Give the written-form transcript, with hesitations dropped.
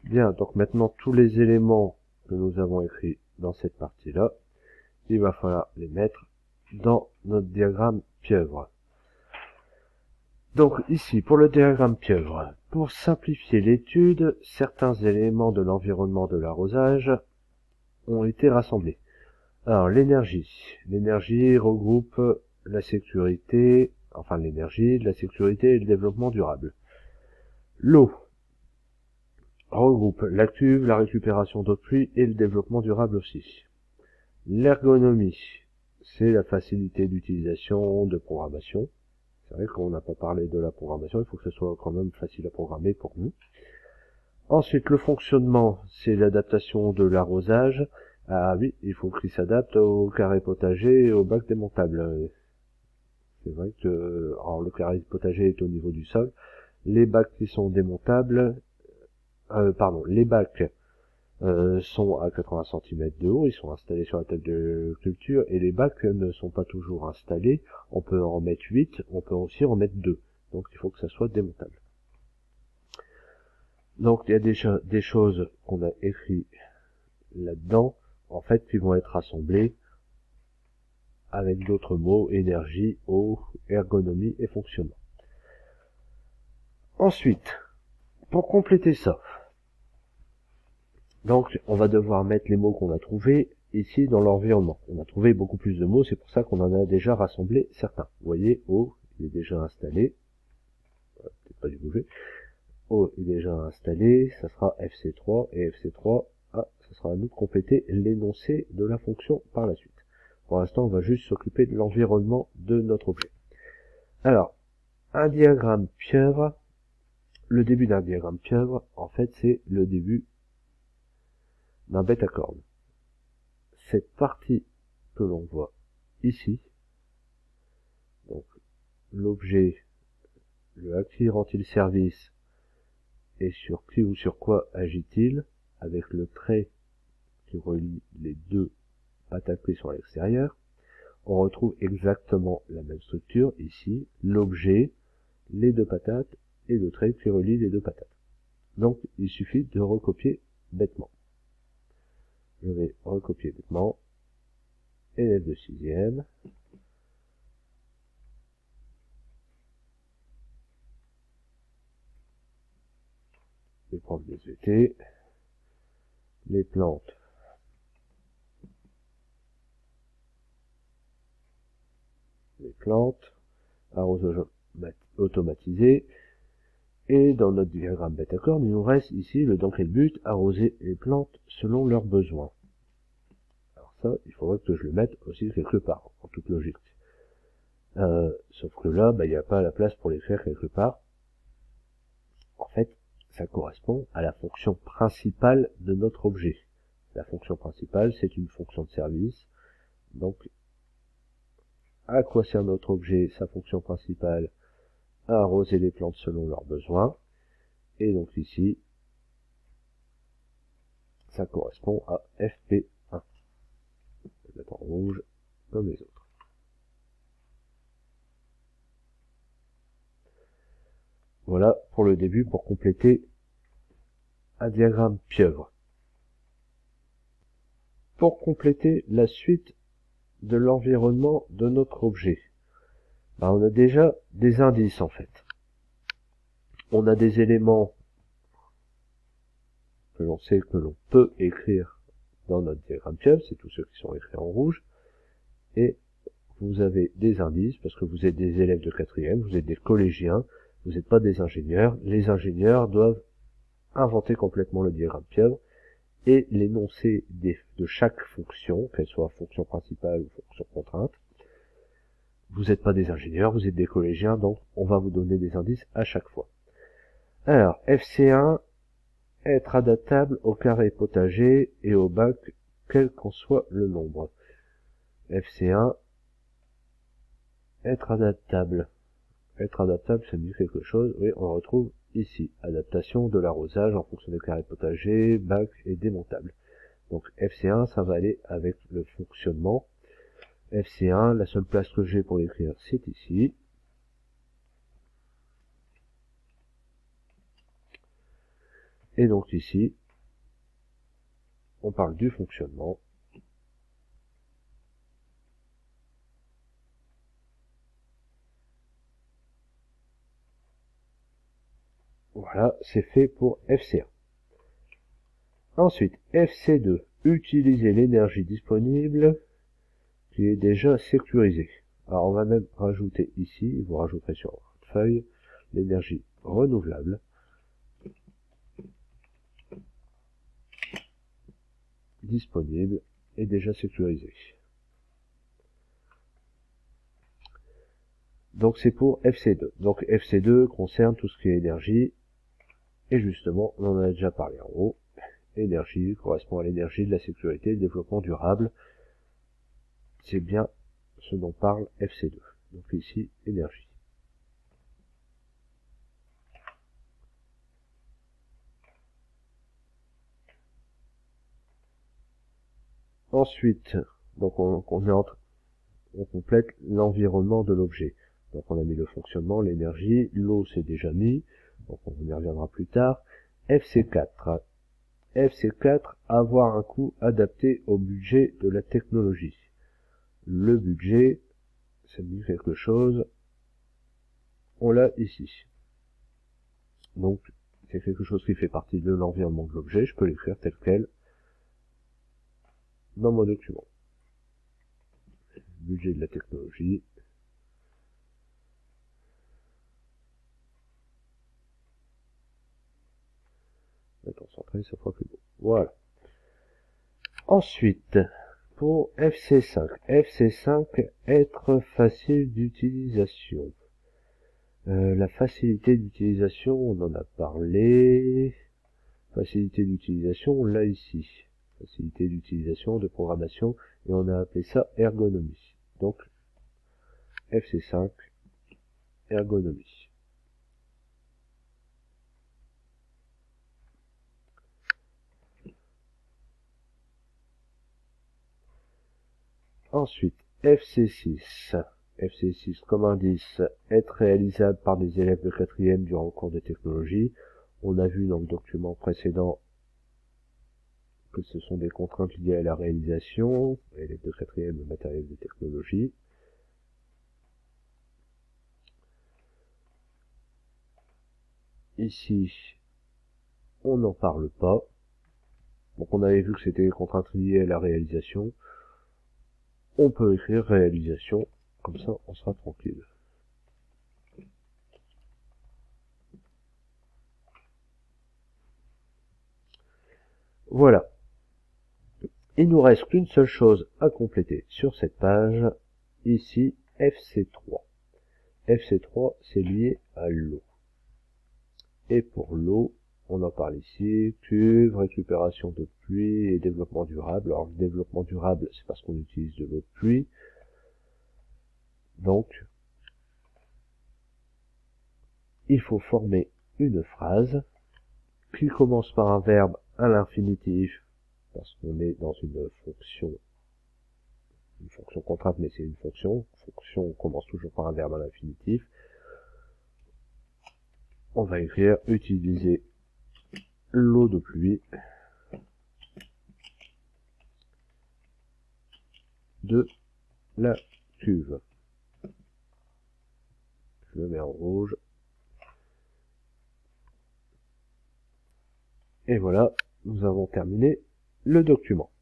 Bien, donc maintenant tous les éléments que nous avons écrits dans cette partie-là, il va falloir les mettre dans notre diagramme pieuvre. Donc ici, pour le diagramme pieuvre, pour simplifier l'étude, certains éléments de l'environnement de l'arrosage ont été rassemblés. Alors l'énergie. L'énergie regroupe la sécurité, enfin l'énergie, la sécurité et le développement durable. L'eau regroupe la cuve, la récupération d'eau de pluie et le développement durable aussi. L'ergonomie, c'est la facilité d'utilisation, de programmation. C'est vrai qu'on n'a pas parlé de la programmation, il faut que ce soit quand même facile à programmer pour nous. Ensuite, le fonctionnement, c'est l'adaptation de l'arrosage. Ah oui, il faut qu'il s'adapte au carré potager et au bac démontable. C'est vrai que alors, le carré potager est au niveau du sol. Les bacs qui sont démontables, les bacs sont à 80 cm de haut, ils sont installés sur la table de culture, et les bacs ne sont pas toujours installés. On peut en mettre 8, on peut aussi en mettre 2. Donc il faut que ça soit démontable. Donc il y a déjà des choses qu'on a écrites là-dedans, en fait, qui vont être assemblées avec d'autres mots, énergie, eau, ergonomie et fonctionnement. Ensuite, pour compléter ça, donc on va devoir mettre les mots qu'on a trouvés ici dans l'environnement. On a trouvé beaucoup plus de mots, c'est pour ça qu'on en a déjà rassemblé certains. Vous voyez, eau, il est déjà installé. Peut-être pas dû bouger. eau est déjà installé, ça sera FC3, et FC3, ça sera à nous de compléter l'énoncé de la fonction par la suite. Pour l'instant, on va juste s'occuper de l'environnement de notre objet. Alors, un diagramme pieuvre, le début d'un diagramme pieuvre, en fait, c'est le début d'un bêta corne. Cette partie que l'on voit ici, donc l'objet, le à qui rend-il service, et sur qui ou sur quoi agit-il, avec le trait qui relie les deux patates qui sont à l'extérieur, on retrouve exactement la même structure ici, l'objet, les deux patates et le trait qui relie les deux patates. Donc il suffit de recopier bêtement. Je vais recopier bêtement, élève de 6e, les profs des ET, les plantes, arrosage automatisé, et dans notre diagramme bêta corne, il nous reste ici le dans quel but arroser les plantes selon leurs besoins. Alors ça, il faudrait que je le mette aussi quelque part, en toute logique. Sauf que là, il n'y a pas la place pour l'écrire quelque part. En fait, ça correspond à la fonction principale de notre objet. La fonction principale, c'est une fonction de service. Donc, à quoi sert notre objet, sa fonction principale? À arroser les plantes selon leurs besoins. Et donc ici, ça correspond à FP1. Je vais mettre en rouge comme les autres. Voilà pour le début, pour compléter un diagramme pieuvre. Pour compléter la suite de l'environnement de notre objet, on a déjà des indices en fait. On a des éléments que l'on sait que l'on peut écrire dans notre diagramme pieuvre, c'est tous ceux qui sont écrits en rouge, et vous avez des indices, parce que vous êtes des élèves de 4e, vous êtes des collégiens, vous n'êtes pas des ingénieurs. Les ingénieurs doivent inventer complètement le diagramme pieuvre, et l'énoncé de chaque fonction, qu'elle soit fonction principale ou fonction contrainte. Vous n'êtes pas des ingénieurs, vous êtes des collégiens, donc on va vous donner des indices à chaque fois. Alors, FC1, être adaptable au carré potager et au bac, quel qu'en soit le nombre. FC1, être adaptable. Être adaptable, ça me dit quelque chose. Oui, on le retrouve ici. Adaptation de l'arrosage en fonction des carrés potager, bac et démontable. Donc FC1, ça va aller avec le fonctionnement. FC1, la seule place que j'ai pour l'écrire, c'est ici. Et donc ici, on parle du fonctionnement. Voilà, c'est fait pour FC1. Ensuite, FC2, utiliser l'énergie disponible qui est déjà sécurisée. Alors on va même rajouter ici, vous rajouterez sur votre feuille, l'énergie renouvelable. Disponible et déjà sécurisée. Donc c'est pour FC2. Donc FC2 concerne tout ce qui est énergie. Et justement, on en a déjà parlé en haut. Énergie correspond à l'énergie de la sécurité et du développement durable. C'est bien ce dont parle FC2. Donc ici, énergie. Ensuite, donc on complète l'environnement de l'objet. Donc on a mis le fonctionnement, l'énergie, l'eau c'est déjà mis, donc on y reviendra plus tard. FC4. FC4, avoir un coût adapté au budget de la technologie. Le budget, ça me dit quelque chose, on l'a ici. Donc c'est quelque chose qui fait partie de l'environnement de l'objet, je peux l'écrire tel quel dans mon document. Budget de la technologie. Concentré, ça fera plus beau. Voilà. Ensuite, pour FC5. FC5, être facile d'utilisation. La facilité d'utilisation, on en a parlé. Facilité d'utilisation, on l'a ici. Facilité d'utilisation, de programmation, et on a appelé ça ergonomie. Donc, FC5, ergonomie. Ensuite, FC6. FC6 comme indice, être réalisable par des élèves de 4e durant le cours de technologie. On a vu dans le document précédent que ce sont des contraintes liées à la réalisation, élèves de 4e de matériel de technologie. Ici, on n'en parle pas. Donc on avait vu que c'était des contraintes liées à la réalisation. On peut écrire réalisation, comme ça on sera tranquille. Voilà. Il nous reste qu'une seule chose à compléter sur cette page. Ici, FC3. FC3, c'est lié à l'eau. Et pour l'eau, on en parle ici, cuve, récupération d'eau de pluie et développement durable. Alors, le développement durable, c'est parce qu'on utilise de l'eau de pluie. Donc, il faut former une phrase qui commence par un verbe à l'infinitif, parce qu'on est dans une fonction contrainte, mais c'est une fonction. Fonction commence toujours par un verbe à l'infinitif. On va écrire utiliser l'eau de pluie de la cuve. Je le mets en rouge. Et voilà, nous avons terminé le document.